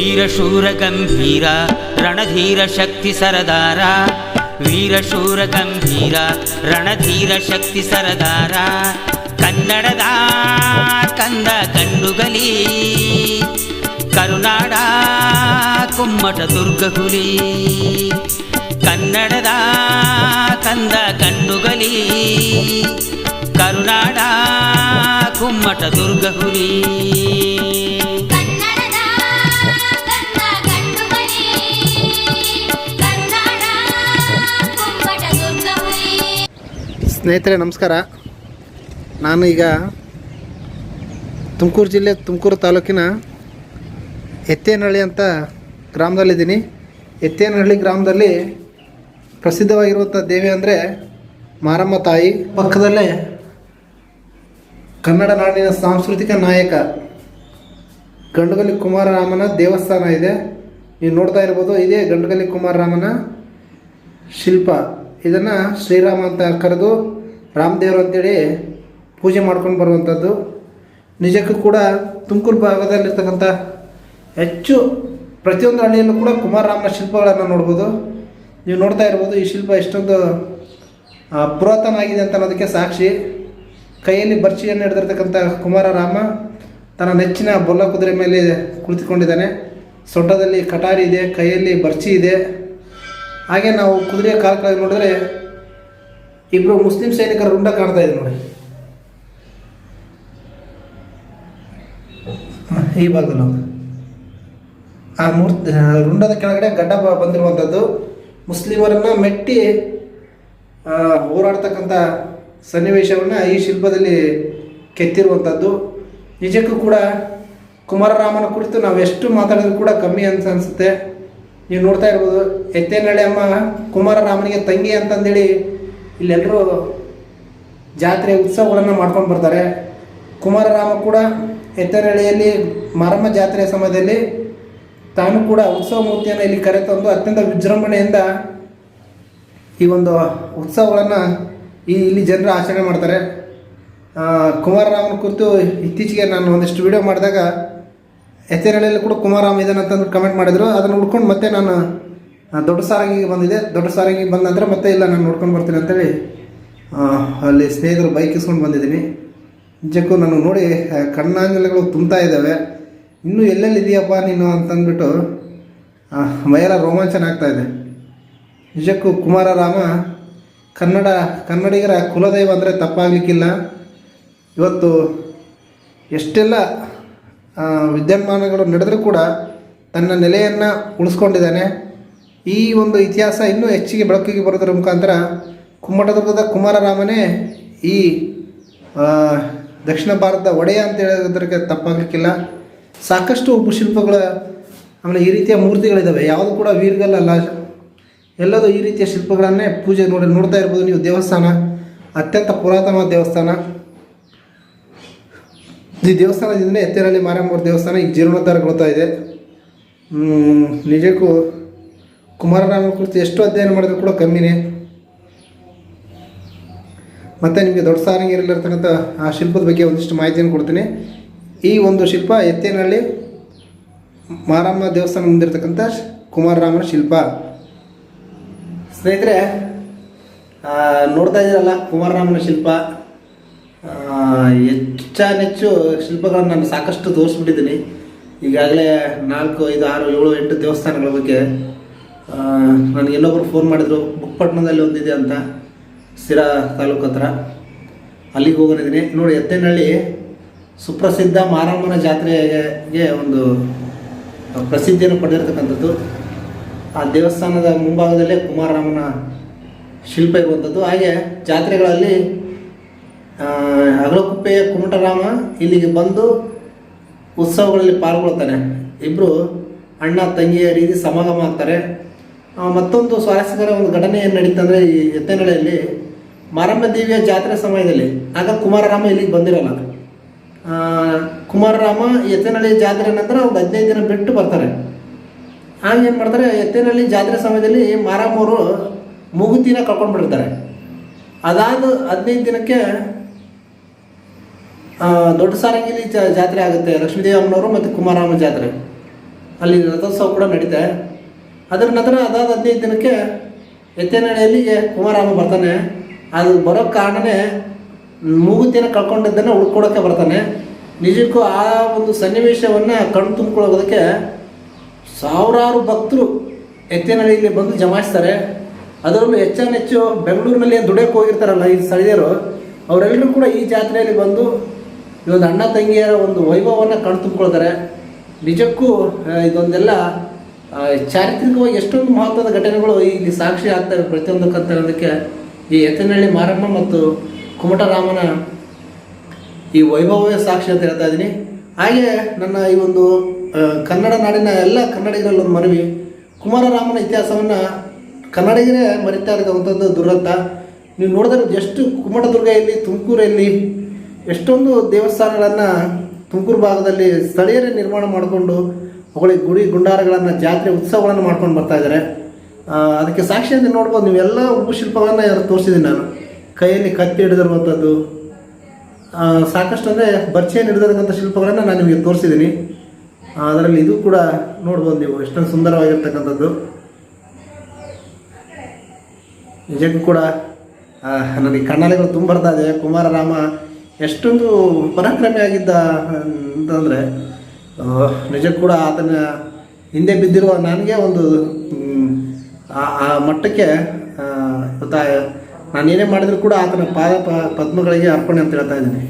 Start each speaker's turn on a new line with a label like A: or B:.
A: ವೀರಶೂರ ಗಂಭೀರ ರಣಧೀರ ಶಕ್ತಿ ಸರದಾರ, ವೀರಶೂರ ಗಂಭೀರ ರಣಧೀರ ಶಕ್ತಿ ಸರದಾರ, ಕನ್ನಡದ ಕಂದ ಕಂಡುಗಲಿ ಕರುನಾಡ ಕುಮ್ಮಟ ದುರ್ಗ ಹುಲಿ, ಕನ್ನಡದ ಕಂದ ಕಂಡುಗಲಿ ಕರುನಾಡ ಕುಮ್ಮಟ ದುರ್ಗ ಹುಲಿ.
B: ಸ್ನೇಹಿತರೆ ನಮಸ್ಕಾರ. ನಾನು ಈಗ ತುಮಕೂರು ಜಿಲ್ಲೆ ತುಮಕೂರು ತಾಲೂಕಿನ ಎತ್ತೇನಹಳ್ಳಿ ಅಂತ ಗ್ರಾಮದಲ್ಲಿದ್ದೀನಿ. ಎತ್ತೇನಹಳ್ಳಿ ಗ್ರಾಮದಲ್ಲಿ ಪ್ರಸಿದ್ಧವಾಗಿರುವಂಥ ದೇವಿ ಅಂದರೆ ಮಾರಮ್ಮ ತಾಯಿ. ಪಕ್ಕದಲ್ಲೇ ಕನ್ನಡ ನಾಡಿನ ಸಾಂಸ್ಕೃತಿಕ ನಾಯಕ ಗಂಡುಗಲಿ ಕುಮಾರರಾಮನ ದೇವಸ್ಥಾನ ಇದೆ. ನೀವು ನೋಡ್ತಾ ಇರ್ಬೋದು, ಇದೇ ಗಂಡುಗಲಿ ಕುಮಾರರಾಮನ ಶಿಲ್ಪ. ಇದನ್ನು ಶ್ರೀರಾಮ ಅಂತ ಕರೆದು ರಾಮದೇವರು ಅಂತೇಳಿ ಪೂಜೆ ಮಾಡ್ಕೊಂಡು ಬರುವಂಥದ್ದು. ನಿಜಕ್ಕೂ ಕೂಡ ತುಮಕೂರು ಭಾಗದಲ್ಲಿರ್ತಕ್ಕಂಥ ಹೆಚ್ಚು ಪ್ರತಿಯೊಂದು ಹಳ್ಳಿಯಲ್ಲೂ ಕೂಡ ಕುಮಾರರಾಮನ ಶಿಲ್ಪಗಳನ್ನು ನೋಡ್ಬೋದು. ನೀವು ನೋಡ್ತಾ ಇರ್ಬೋದು, ಈ ಶಿಲ್ಪ ಎಷ್ಟೊಂದು ಪುರಾತನ ಆಗಿದೆ ಅಂತ ಅನ್ನೋದಕ್ಕೆ ಸಾಕ್ಷಿ. ಕೈಯಲ್ಲಿ ಬರ್ಚಿಯನ್ನು ಹಿಡಿದಿರ್ತಕ್ಕಂಥ ಕುಮಾರರಾಮ ತನ್ನ ನೆಚ್ಚಿನ ಬೊಲ್ಲ ಕುದುರೆ ಮೇಲೆ ಕುಳಿತುಕೊಂಡಿದ್ದಾನೆ. ಸೊಂಟದಲ್ಲಿ ಕಟಾರಿ ಇದೆ, ಕೈಯಲ್ಲಿ ಬರ್ಚಿ ಇದೆ. ಹಾಗೆ ನಾವು ಕುದುರೆಯ ಕಾಲಕ್ಕಾಗಿ ನೋಡಿದ್ರೆ ಇಬ್ಬರು ಮುಸ್ಲಿಂ ಸೈನಿಕರ ರುಂಡ ಕಾಣ್ತಾ ಇದೆ ನೋಡಿ. ಈ ಭಾಗದಲ್ಲಿ ಆ ಮೂರ್ತಿ ರುಂಡದ ಕೆಳಗಡೆ ಗಡ್ಡ ಬಂದಿರುವಂಥದ್ದು ಮುಸ್ಲಿಮರನ್ನು ಮೆಟ್ಟಿ ಹೋರಾಡ್ತಕ್ಕಂಥ ಸನ್ನಿವೇಶವನ್ನು ಈ ಶಿಲ್ಪದಲ್ಲಿ ಕೆತ್ತಿರುವಂಥದ್ದು. ನಿಜಕ್ಕೂ ಕೂಡ ಕುಮಾರರಾಮನ ಕುರಿತು ನಾವು ಎಷ್ಟು ಮಾತಾಡಿದ್ರು ಕೂಡ ಕಮ್ಮಿ ಅನಿಸುತ್ತೆ. ನೀವು ನೋಡ್ತಾ ಇರ್ಬೋದು, ಎತ್ತೇನಹಳ್ಳಿ ಅಮ್ಮ ಕುಮಾರರಾಮನಿಗೆ ತಂಗಿ ಅಂತಂದೇಳಿ ಇಲ್ಲೆಲ್ಲರೂ ಜಾತ್ರೆ ಉತ್ಸವಗಳನ್ನು ಮಾಡ್ಕೊಂಡು ಬರ್ತಾರೆ. ಕುಮಾರರಾಮ ಕೂಡ ಎತ್ತೇನಹಳ್ಳಿಯಲ್ಲಿ ಮಾರಮ್ಮ ಜಾತ್ರೆಯ ಸಮಯದಲ್ಲಿ ತಾನು ಕೂಡ ಉತ್ಸವ ಮೂರ್ತಿಯನ್ನು ಇಲ್ಲಿ ಕರೆತಂದು ಅತ್ಯಂತ ವಿಜೃಂಭಣೆಯಿಂದ ಈ ಒಂದು ಉತ್ಸವಗಳನ್ನು ಇಲ್ಲಿ ಜನರು ಆಚರಣೆ ಮಾಡ್ತಾರೆ. ಕುಮಾರರಾಮನ ಕುರಿತು ಇತ್ತೀಚೆಗೆ ನಾನು ಒಂದಿಷ್ಟು ವಿಡಿಯೋ ಮಾಡಿದಾಗ ಎತ್ತೇನಹಳ್ಳಿಯಲ್ಲಿ ಕೂಡ ಕುಮಾರರಾಮ ಇದನ್ನು ಅಂತಂದು ಕಮೆಂಟ್ ಮಾಡಿದರು. ಅದನ್ನು ಹುಡ್ಕೊಂಡು ಮತ್ತೆ ನಾನು ದೊಡ್ಡ ಸಾರಂಗಿಗೆ ಬಂದಿದ್ದೆ. ದೊಡ್ಡ ಸಾರಂಗಿಗೆ ಬಂದ ನಂತರ ಮತ್ತೆ ಇಲ್ಲ ನಾನು ನೋಡ್ಕೊಂಡು ಬರ್ತೀನಿ ಅಂತೇಳಿ ಅಲ್ಲಿ ಸ್ನೇಹಿತರು ಬೈಕ್ ಇಸ್ಕೊಂಡು ಬಂದಿದ್ದೀನಿ. ನಿಜಕ್ಕೂ ನಾನು ನೋಡಿ ಕಣ್ಣಾಂಜಲಿಗಳು ತುಂಬ್ತಾ ಇದ್ದಾವೆ. ಇನ್ನೂ ಎಲ್ಲೆಲ್ಲಿದೆಯಪ್ಪ ನೀನು ಅಂತಂದ್ಬಿಟ್ಟು ಮೈಯೆಲ್ಲ ರೋಮಾಂಚನ ಆಗ್ತಾಯಿದೆ. ನಿಜಕ್ಕೂ ಕುಮಾರರಾಮ ಕನ್ನಡಿಗರ ಕುಲದೈವ ಅಂದರೆ ತಪ್ಪಾಗಲಿಕ್ಕಿಲ್ಲ. ಇವತ್ತು ಎಷ್ಟೆಲ್ಲ ವಿದ್ಯಮಾನಗಳು ನಡೆದರೂ ಕೂಡ ತನ್ನ ನೆಲೆಯನ್ನು ಉಳಿಸ್ಕೊಂಡಿದ್ದಾನೆ. ಈ ಒಂದು ಇತಿಹಾಸ ಇನ್ನೂ ಹೆಚ್ಚಿಗೆ ಬೆಳಕಿಗೆ ಬರೋದರ ಮುಖಾಂತರ ಕುಮ್ಮಟದುರ್ಗದ ಕುಮಾರರಾಮನೇ ಈ ದಕ್ಷಿಣ ಭಾರತದ ಒಡೆಯ ಅಂತ ಹೇಳೋದಕ್ಕೆ ತಪ್ಪಾಗಲಿಕ್ಕಿಲ್ಲ. ಸಾಕಷ್ಟು ಶಿಲ್ಪಗಳು ಆಮೇಲೆ ಈ ರೀತಿಯ ಮೂರ್ತಿಗಳಿದ್ದಾವೆ. ಯಾವುದು ಕೂಡ ವೀರ್ಗಲ್ಲಲ್ಲ, ಎಲ್ಲದೂ ಈ ರೀತಿಯ ಶಿಲ್ಪಗಳನ್ನೇ ಪೂಜೆ ನೋಡ್ತಾ ಇರ್ಬೋದು ನೀವು. ದೇವಸ್ಥಾನ ಅತ್ಯಂತ ಪುರಾತನವಾದ ದೇವಸ್ಥಾನ. ಈ ದೇವಸ್ಥಾನದಿಂದ ಎತ್ತೇನಹಳ್ಳಿ ಮಾರಮ್ಮವ್ರ ದೇವಸ್ಥಾನ ಈಗ ಜೀರ್ಣೋದ್ಧಾರಗೊಳ್ತಾ ಇದೆ. ನಿಜಕ್ಕೂ ಕುಮಾರರಾಮನ ಕುರಿತು ಎಷ್ಟು ಅಧ್ಯಯನ ಮಾಡಿದ್ರು ಕೂಡ ಕಮ್ಮಿನೇ. ಮತ್ತು ನಿಮಗೆ ದೊಡ್ಡ ಸಾರಂಗಿರಲ್ಲಿರ್ತಕ್ಕಂಥ ಆ ಶಿಲ್ಪದ ಬಗ್ಗೆ ಒಂದಿಷ್ಟು ಮಾಹಿತಿಯನ್ನು ಕೊಡ್ತೀನಿ. ಈ ಒಂದು ಶಿಲ್ಪ ಎತ್ತೇನಹಳ್ಳಿ ಮಾರಮ್ಮ ದೇವಸ್ಥಾನ ಮುಂದಿರ್ತಕ್ಕಂಥ ಕುಮಾರರಾಮನ ಶಿಲ್ಪ. ಸ್ನೇಹಿತರೆ ನೋಡ್ತಾ ಇದ್ದೀರಲ್ಲ ಕುಮಾರರಾಮನ ಶಿಲ್ಪ. ಹೆಚ್ಚಾನೆಚ್ಚು ಶಿಲ್ಪಗಳನ್ನು ನಾನು ಸಾಕಷ್ಟು ತೋರಿಸ್ಬಿಟ್ಟಿದ್ದೀನಿ. ಈಗಾಗಲೇ 4, 5, 6, 7, 8 ದೇವಸ್ಥಾನಗಳ ಬಗ್ಗೆ ನನಗೆ ಇನ್ನೊಬ್ಬರು ಫೋನ್ ಮಾಡಿದರು. ಬುಕ್ಪಟ್ಟಣದಲ್ಲಿ ಒಂದಿದೆ ಅಂತ, ಸಿರಾ ತಾಲೂಕು ಹತ್ರ, ಅಲ್ಲಿಗೆ ಹೋಗಿದ್ದೀನಿ. ನೋಡಿ, ಎತ್ತೇನಹಳ್ಳಿ ಸುಪ್ರಸಿದ್ಧ ಮಾರಮ್ಮನ ಜಾತ್ರೆಗೆ ಒಂದು ಪ್ರಸಿದ್ಧಿಯನ್ನು ಪಡೆದಿರ್ತಕ್ಕಂಥದ್ದು. ಆ ದೇವಸ್ಥಾನದ ಮುಂಭಾಗದಲ್ಲೇ ಕುಮಾರರಾಮನ ಶಿಲ್ಪ ಇರುವಂಥದ್ದು. ಹಾಗೆ ಜಾತ್ರೆಗಳಲ್ಲಿ ಅಗಲಕುಪ್ಪೆಯ ಕುಮಟರಾಮ ಇಲ್ಲಿಗೆ ಬಂದು ಉತ್ಸವಗಳಲ್ಲಿ ಪಾಲ್ಗೊಳ್ತಾನೆ. ಇಬ್ಬರು ಅಣ್ಣ ತಂಗಿಯ ರೀತಿ ಸಮಾಗಮ ಆಗ್ತಾರೆ. ಮತ್ತೊಂದು ಸ್ವಾರಸ್ಯಕರ ಒಂದು ಘಟನೆ ಏನು ನಡೀತಂದರೆ, ಈ ಎತ್ತೇನಹಳ್ಳಿಯಲ್ಲಿ ಮಾರಮ್ಮ ದೇವಿಯ ಜಾತ್ರೆ ಸಮಯದಲ್ಲಿ ಆಗ ಕುಮಾರರಾಮ ಇಲ್ಲಿಗೆ ಬಂದಿರೋಲ್ಲ. ಕುಮಾರರಾಮ ಎತ್ತೇನಹಳ್ಳಿ ಜಾತ್ರೆ ನಂತರ ಒಂದು 15 ದಿನ ಬಿಟ್ಟು ಬರ್ತಾರೆ. ಆಗ ಏನು ಮಾಡ್ತಾರೆ, ಎತ್ತೇನಹಳ್ಳಿ ಜಾತ್ರೆ ಸಮಯದಲ್ಲಿ ಮಾರಮ್ಮವರು ಮೂಗುತಿನ ಕಳ್ಕೊಂಡ್ಬಿಡ್ತಾರೆ. ಅದಾದ 15 ದಿನಕ್ಕೆ ದೊಡ್ಡ ಸಾರಂಗಿಲಿ ಜಾತ್ರೆ ಆಗುತ್ತೆ. ಲಕ್ಷ್ಮೀದೇವಿ ಅಮ್ಮನವರು ಮತ್ತು ಕುಮಾರರಾಮ ಜಾತ್ರೆ. ಅಲ್ಲಿ ರಥೋತ್ಸವ ಕೂಡ ನಡೀತೆ. ಅದರ ನಂತರ ಅದಾದ 15 ದಿನಕ್ಕೆ ಎತ್ತೇನಹಳ್ಳಿಗೆ ಕುಮಾರರಾಮ ಬರ್ತಾನೆ. ಅದು ಬರೋ ಕಾರಣನೇ ಮೂಗುತಿಯನ್ನು ಕಳ್ಕೊಂಡಿದ್ದನ್ನು ಉಳ್ಕೊಡೋಕ್ಕೆ ಬರ್ತಾನೆ. ನಿಜಕ್ಕೂ ಆ ಒಂದು ಸನ್ನಿವೇಶವನ್ನು ಕಣ್ಣು ತುಂಬಿಕೊಳ್ಳೋದಕ್ಕೆ ಸಾವಿರಾರು ಭಕ್ತರು ಎತ್ತೇನಹಳ್ಳಿಯಲ್ಲಿ ಬಂದು ಜಮಾಯಿಸ್ತಾರೆ. ಅದರಲ್ಲೂ ಹೆಚ್ಚು ಬೆಂಗಳೂರಿನಲ್ಲಿ ದುಡಿಯೋಕ್ಕೆ ಹೋಗಿರ್ತಾರಲ್ಲ ಈ ಸ್ಥಳೀಯರು, ಅವರೆಲ್ಲರೂ ಕೂಡ ಈ ಜಾತ್ರೆಯಲ್ಲಿ ಬಂದು ಈ ಒಂದು ಅಣ್ಣ ತಂಗಿಯರ ಒಂದು ವೈಭವವನ್ನು ಕಣ್ಣು ತುಂಬಿಕೊಳ್ತಾರೆ. ನಿಜಕ್ಕೂ ಇದೊಂದೆಲ್ಲ ಚಾರಿತ್ರಿಕವಾಗಿ ಎಷ್ಟೊಂದು ಮಹತ್ವದ ಘಟನೆಗಳು ಇಲ್ಲಿ ಸಾಕ್ಷಿ ಆಗ್ತವೆ ಪ್ರತಿಯೊಂದಕ್ಕಂತ ಹೇಳೋದಕ್ಕೆ ಈ ಎತ್ತನಹಳ್ಳಿ ಮಾರಮ್ಮ ಮತ್ತು ಕುಮಟರಾಮನ ಈ ವೈಭವವೇ ಸಾಕ್ಷಿ ಅಂತ ಹೇಳ್ತಾ ಇದ್ದೀನಿ. ಹಾಗೆ ನನ್ನ ಈ ಒಂದು ಕನ್ನಡ ನಾಡಿನ ಎಲ್ಲ ಕನ್ನಡಿಗರಲ್ಲಿ ಒಂದು ಮನವಿ, ಕುಮಾರರಾಮನ ಇತಿಹಾಸವನ್ನು ಕನ್ನಡಿಗರೇ ಮರಿತಾ ಇರುವಂಥದ್ದು ದುರಂತ. ನೀವು ನೋಡಿದ್ರೆ ಎಷ್ಟು ಕುಮಟದುರ್ಗದಲ್ಲಿ, ತುಮಕೂರಲ್ಲಿ ಎಷ್ಟೊಂದು ದೇವಸ್ಥಾನಗಳನ್ನು ತುಮಕೂರು ಭಾಗದಲ್ಲಿ ಸ್ಥಳೀಯರೇ ನಿರ್ಮಾಣ ಮಾಡಿಕೊಂಡು ಅವುಗಳಿಗೆ ಗುಡಿ ಗುಂಡಾರಗಳನ್ನು, ಜಾತ್ರೆ ಉತ್ಸವಗಳನ್ನು ಮಾಡ್ಕೊಂಡು ಬರ್ತಾ ಇದ್ದಾರೆ. ಅದಕ್ಕೆ ಸಾಕ್ಷಿ ಅಂತ ನೋಡ್ಬೋದು. ನೀವೆಲ್ಲ ಉಪ್ಪು ಶಿಲ್ಪಗಳನ್ನು ತೋರಿಸಿದ್ದೀನಿ ನಾನು. ಕೈಯಲ್ಲಿ ಕತ್ತಿ ಹಿಡಿದಿರುವಂಥದ್ದು ಸಾಕಷ್ಟು ಅಂದರೆ ಬರ್ಚಿಯನ್ನು ಹಿಡಿದಿರ್ತಕ್ಕಂಥ ಶಿಲ್ಪಗಳನ್ನು ನಾನು ನಿಮಗೆ ತೋರಿಸಿದ್ದೀನಿ. ಅದರಲ್ಲಿ ಇದು ಕೂಡ ನೋಡ್ಬೋದು ನೀವು, ಎಷ್ಟೊಂದು ಸುಂದರವಾಗಿರ್ತಕ್ಕಂಥದ್ದು. ನಿಜಕ್ಕೂ ಕೂಡ ನನಗೆ ಕಣ್ಣಾಲೆಗಳು ತುಂಬ ಬರ್ತಾ ಇದೆ. ಕುಮಾರರಾಮ ಎಷ್ಟೊಂದು ಪರಾಕ್ರಮಿಯಾಗಿದ್ದ ಅಂತಂದರೆ ನಿಜಕ್ಕೂ ಕೂಡ ಆತನ ಹಿಂದೆ ಬಿದ್ದಿರುವ ನನಗೆ ಒಂದು ಆ ಮಟ್ಟಕ್ಕೆ ನಾನೇನೇ ಮಾಡಿದರೂ ಕೂಡ ಆತನ ಪದ್ಮಗಳಿಗೆ ಅರ್ಪಣೆ ಅಂತ ಹೇಳ್ತಾ ಇದ್ದೀನಿ.